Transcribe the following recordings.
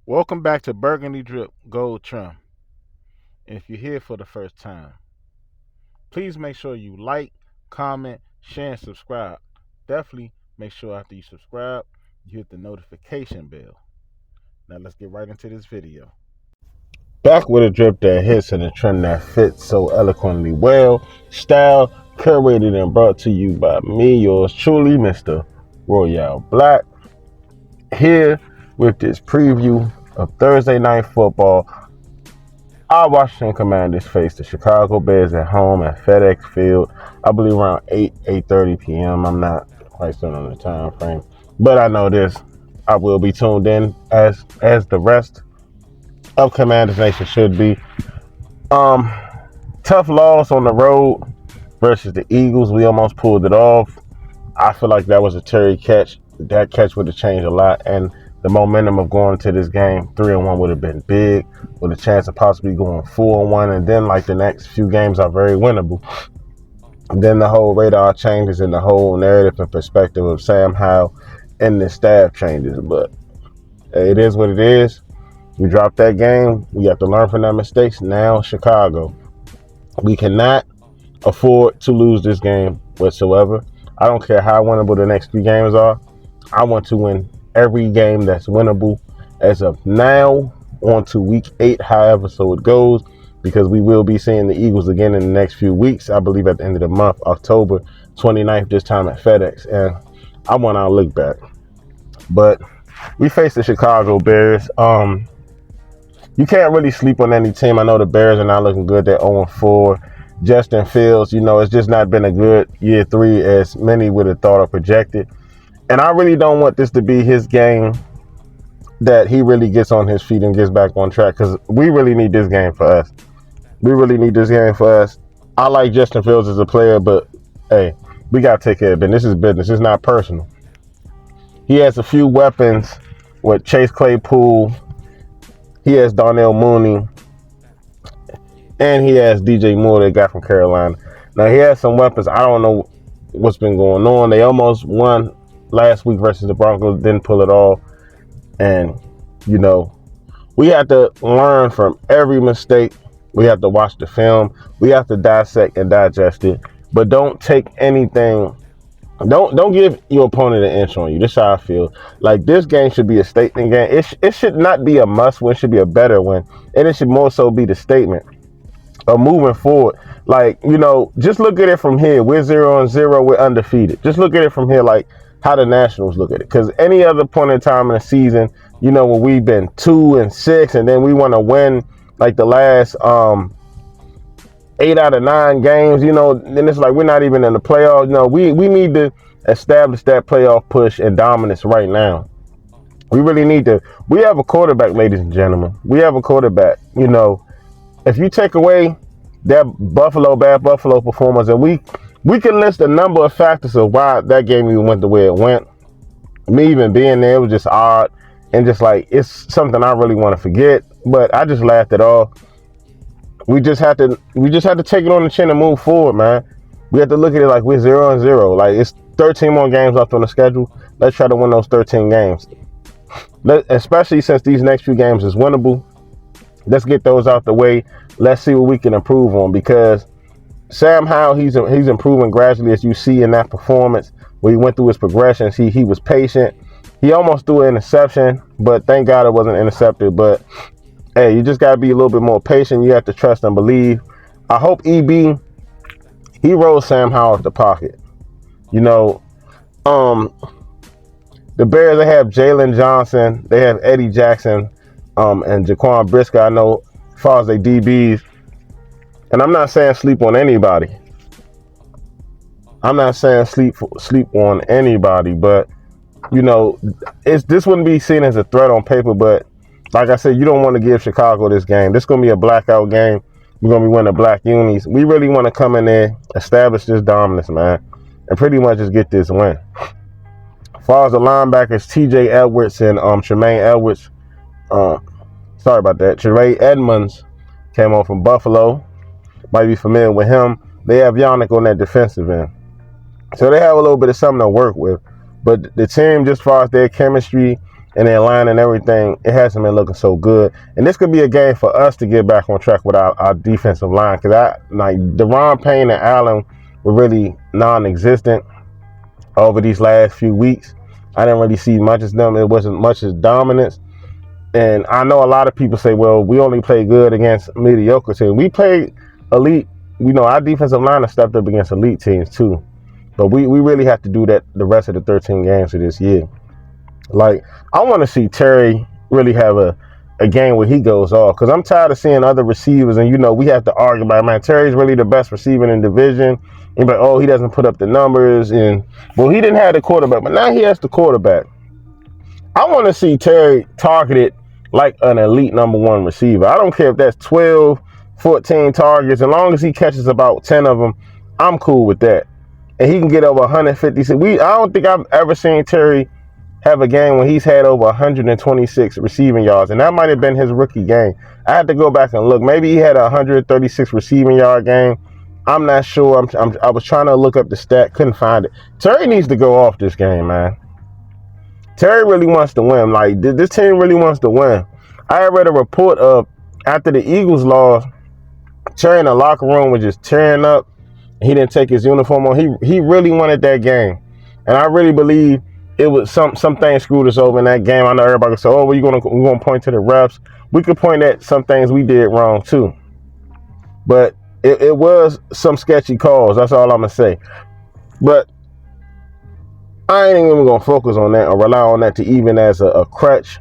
Welcome back to Burgundy Drip Gold Trim. If you're here for the first time, please make sure you like, comment, share, and subscribe. Definitely make sure after you subscribe, you hit the notification bell. Now let's get right into this video. Back with a drip that hits and a trend that fits so eloquently well. Style, curated and brought to you by me, yours truly, Mr. Royale Black. Here with this preview of Thursday Night Football. Our Washington Commanders face the Chicago Bears at home at FedEx Field. I believe around 8:30 p.m. I'm not quite certain on the time frame, but I know this. I will be tuned in as the rest of Commanders Nation should be. Um, Tough loss on the road versus the Eagles. We almost pulled it off. I feel like that was a Terry catch. That catch would have changed a lot, and the momentum of going to this game 3-1 would have been big, with a chance of possibly going 4-1, and then like the next few games are very winnable. And then the whole radar changes and the whole narrative and perspective of Sam Howell and the staff changes. But it is what it is. We dropped that game. We have to learn from that mistakes. Now Chicago, we cannot afford to lose this game whatsoever. I don't care how winnable the next 3 games are. I want to win every game that's winnable as of now on to week 8, however so it goes, because we will be seeing the Eagles again in the next few weeks. I believe at the end of the month, October 29th, this time at FedEx. And I want our look back. But we face the Chicago Bears. You can't really sleep on any team. I know the Bears are not looking good. They're 0-4. Justin Fields, it's just not been a good year 3 as many would have thought or projected. And I really don't want this to be his game that he really gets on his feet and gets back on track, because we really need this game for us. We really need this game for us. I like Justin Fields as a player, but hey, we got to take care of it. This is business. It's not personal. He has a few weapons with Chase Claypool. He has Darnell Mooney. And he has DJ Moore they got from Carolina. Now, he has some weapons. I don't know what's been going on. They almost won last week versus the Broncos, didn't pull it off. And, we have to learn from every mistake. We have to watch the film. We have to dissect and digest it. But don't take anything. Don't give your opponent an inch on you. This is how I feel. Like, this game should be a statement game. It should not be a must win. It should be a better win. And it should more so be the statement of moving forward. Like, just look at it from here. We're 0-0. We're undefeated. Just look at it from here, like how the Nationals look at it. Because any other point in time in the season, when we've been 2-6 and then we want to win like the last 8 out of 9 games, then it's like we're not even in the playoffs. We need to establish that playoff push and dominance right now. We really need to. We have a quarterback, ladies and gentlemen. We have a quarterback. If you take away that bad Buffalo performance, and we can list a number of factors of why that game even went the way it went. Me even being there, it was just odd, and just like, it's something I really want to forget. But I just laughed it off. We just had to take it on the chin and move forward, man. We have to look at it like we're 0-0. Like, it's 13 more games left on the schedule. Let's try to win those 13 games. Especially since these next few games is winnable. Let's get those out the way. Let's see what we can improve on, because Sam Howell, he's improving gradually, as you see in that performance where he went through his progressions. He was patient. He almost threw an interception, but thank God it wasn't intercepted. But hey, you just got to be a little bit more patient. You have to trust and believe. I hope EB, he rolls Sam Howell off the pocket. The Bears, they have Jalen Johnson. They have Eddie Jackson. And Jaquan Brisker, I know, as far as they DBs. And I'm not saying sleep on anybody. I'm not saying sleep on anybody, but, this wouldn't be seen as a threat on paper. But like I said, you don't want to give Chicago this game. This is going to be a blackout game. We're going to be winning black unis. We really want to come in there, establish this dominance, man, and pretty much just get this win. As far as the linebackers, TJ Edwards and Tremaine Edwards, sorry about that. Trey Edmonds came on from Buffalo. Might be familiar with him. They have Yannick on that defensive end. So they have a little bit of something to work with. But the team, just as far as their chemistry and then line and everything, it hasn't been looking so good. And this could be a game for us to get back on track with our defensive line, because Deron Payne and Allen were really non-existent over these last few weeks. I didn't really see much of them. It wasn't much as dominance. And I know a lot of people say, well, we only play good against mediocre teams. We played elite. Our defensive line has stepped up against elite teams too. But we really have to do that the rest of the 13 games of this year. Like, I want to see Terry really have a game where he goes off, because I'm tired of seeing other receivers, and we have to argue about, man, Terry's really the best receiver in the division. And but he doesn't put up the numbers, and well, he didn't have the quarterback, but now he has the quarterback. I want to see Terry targeted like an elite number one receiver. I don't care if that's 12, 14 targets. As long as he catches about 10 of them, I'm cool with that. And he can get over 150. I don't think I've ever seen Terry have a game when he's had over 126 receiving yards. And that might have been his rookie game. I had to go back and look. Maybe he had a 136 receiving yard game. I'm not sure. I was trying to look up the stat. Couldn't find it. Terry needs to go off this game, man. Terry really wants to win. Like, this team really wants to win. I read a report of after the Eagles lost, Terry in the locker room was just tearing up. He didn't take his uniform on. He really wanted that game. And I really believe it was some things screwed us over in that game. I know everybody will say, oh, we're gonna point to the refs. We could point at some things we did wrong too. But it was some sketchy calls. That's all I'm gonna say. But I ain't even gonna focus on that or rely on that to even as a crutch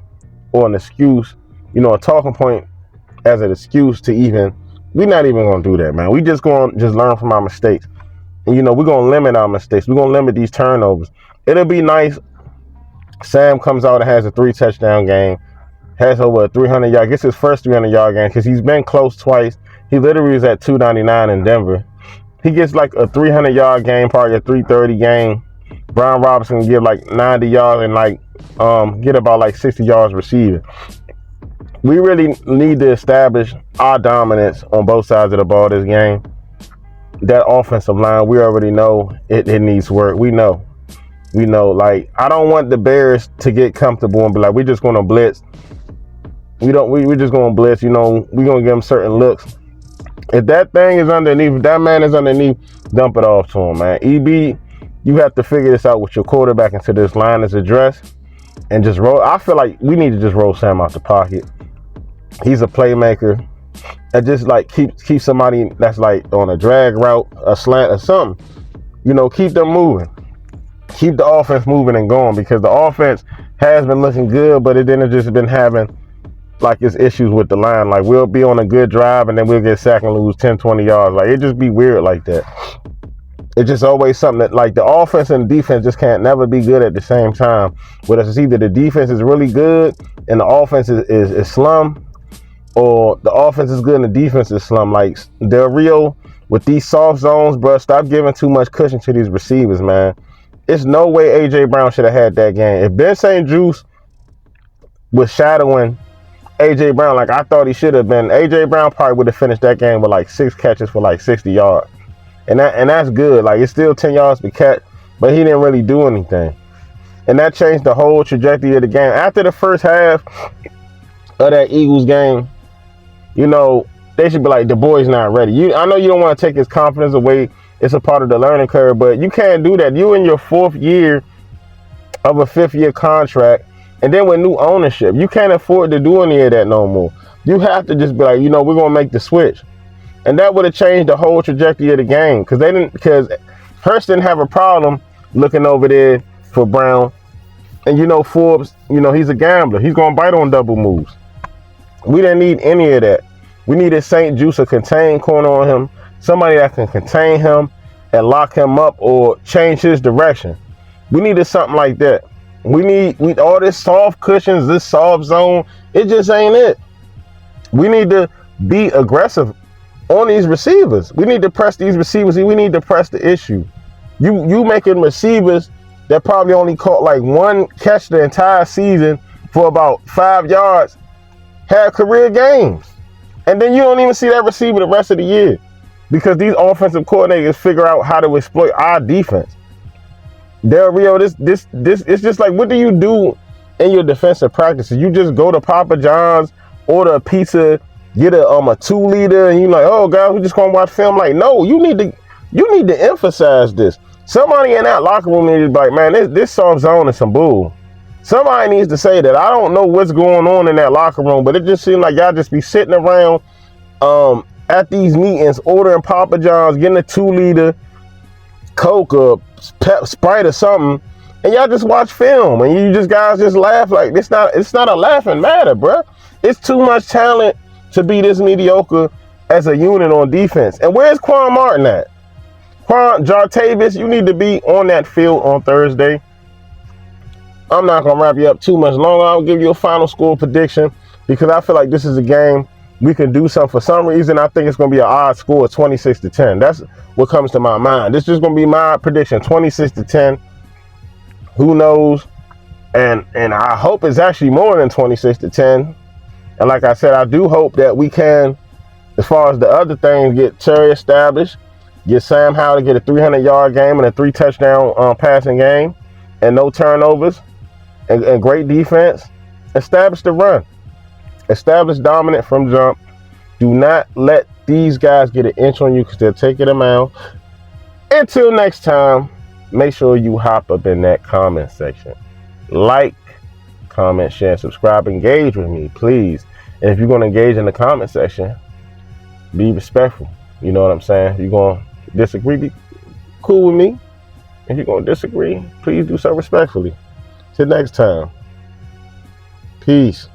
or an excuse, a talking point as an excuse to even. We're not even gonna do that, man. We just gonna learn from our mistakes, and we're gonna limit our mistakes. We're gonna limit these turnovers. It'll be nice. Sam comes out and has a 3-touchdown game, has over 300 yards. Gets his first 300-yard game because he's been close twice. He literally was at 299 in Denver. He gets like a 300-yard game, probably a 330 game. Brian Robinson can give like 90 yards and get about like 60 yards receiving. We really need to establish our dominance on both sides of the ball this game. That offensive line, we already know it needs work. We know. Like, I don't want the Bears to get comfortable and be like, we're just going to blitz. We're just going to blitz. We're going to give them certain looks. If that thing is underneath, if that man is underneath, dump it off to him, man. EB, you have to figure this out with your quarterback until this line is addressed and just roll. I feel like we need to just roll Sam out the pocket. He's a playmaker. And just like keep somebody that's like on a drag route, a slant or something. Keep them moving. Keep the offense moving and going, because the offense has been looking good, but it didn't just been having like its issues with the line. Like, we'll be on a good drive and then we'll get sacked and lose 10, 20 yards. Like, it just be weird like that. It's just always something that, like, the offense and the defense just can't never be good at the same time. Whether it's either the defense is really good and the offense is slum, or the offense is good and the defense is slum. Like, Del Rio, with these soft zones, bro, stop giving too much cushion to these receivers, man. It's no way A.J. Brown should have had that game. If Ben St. Juste was shadowing A.J. Brown like I thought he should have been, A.J. Brown probably would have finished that game with like 6 catches for like 60 yards. And that's good. Like, it's still 10 yards per catch, but he didn't really do anything. And that changed the whole trajectory of the game. After the first half of that Eagles game, they should be like, the boy's not ready. I know you don't want to take his confidence away. It's a part of the learning curve, but you can't do that. You in your 4th year of a 5th-year contract, and then with new ownership, you can't afford to do any of that no more. You have to just be like, we're going to make the switch. And that would have changed the whole trajectory of the game, because Hurst didn't have a problem looking over there for Brown. And Forbes, he's a gambler. He's going to bite on double moves. We didn't need any of that. We needed St. Juste, a contained corner on him, somebody that can contain him and lock him up or change his direction. We needed something like that. We need all this soft cushions, this soft zone. It just ain't it. We need to be aggressive on these receivers. We need to press these receivers. We need to press the issue. You making receivers that probably only caught like 1 catch the entire season for about 5 yards have career games. And then you don't even see that receiver the rest of the year, because these offensive coordinators figure out how to exploit our defense. Del Rio, this it's just like, what do you do in your defensive practices. You just go to Papa John's, order a pizza, get a 2-liter, and you like, oh guys, we just gonna watch film. Like, no, you need to emphasize this. Somebody in that locker room needs to be like, man, this some zone is some bull. Somebody needs to say that. I don't know what's going on in that locker room, but it just seems like y'all just be sitting around at these meetings, ordering Papa John's, getting a 2-liter Coke or Sprite or something, and y'all just watch film, and you just guys just laugh. Like, it's not a laughing matter, bruh. It's too much talent to be this mediocre as a unit on defense. And where's Quan Martin at? Jartavius, you need to be on that field on Thursday. I'm not going to wrap you up too much longer. I'll give you a final score prediction because I feel like this is a game we can do something. For some reason, I think it's going to be an odd score, 26-10. That's what comes to my mind. This is just going to be my prediction, 26-10. Who knows? And I hope it's actually more than 26-10. And like I said, I do hope that we can, as far as the other things, get Terry established, get Sam Howell to get a 300-yard game and a 3-touchdown passing game, and no turnovers, and great defense. Establish the run. Establish dominant from jump. Do not let these guys get an inch on you because they'll take it a mile. Until next time, make sure you hop up in that comment section. Like, comment, share, subscribe, engage with me, please. And if you're going to engage in the comment section, be respectful. You know what I'm saying? If you're going to disagree, be cool with me. If you're going to disagree, please do so respectfully. Till next time. Peace.